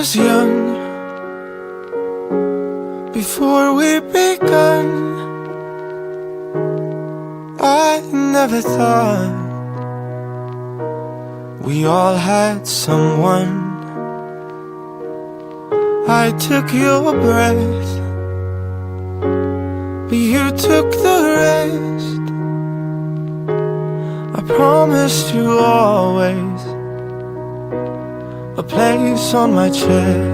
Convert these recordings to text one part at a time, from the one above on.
was young, before we begun, I never thought we all had someone. I took your breath, but you took the rest. I promised you always a place on my chest.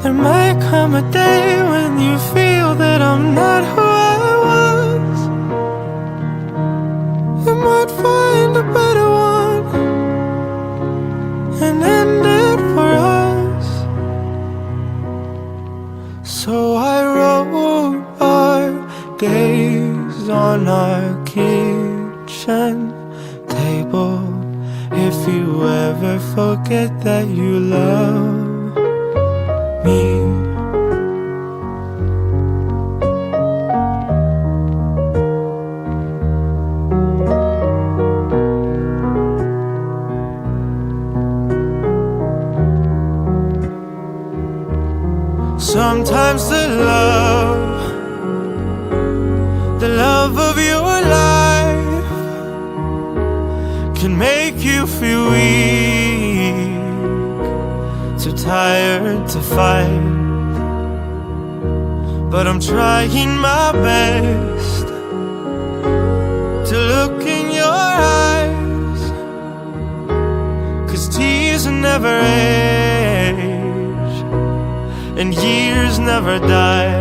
There might come a day when you feel that I'm not who I was. You might find a better one and end it for us. So I wrote our days on our kitchen table. If you ever forget that you love me, sometimes the love of your life can make you feel weak, too tired to fight. But I'm trying my best to look in your eyes, 'cause tears never age and years never die.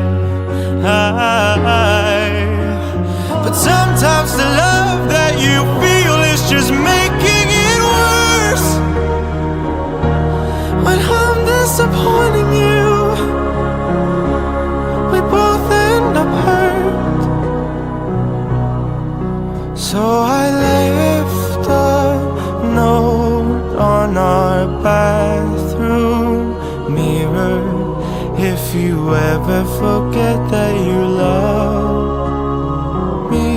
But sometimes the love that you feel is just making it worse. When I'm disappointing you, we both end up hurt. So I left a note on our bathroom mirror. If you ever forget that you love me,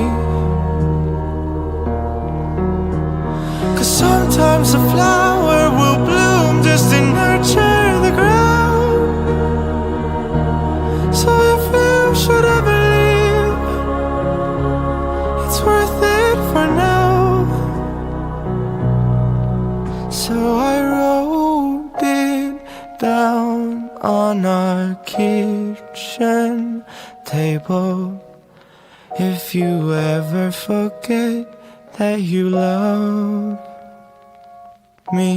'cause sometimes a flower will bloom just to nurture the ground. So if you should ever leave, it's worth it for now. So I wrote it down on our kitchen table. If you ever forget that you love me.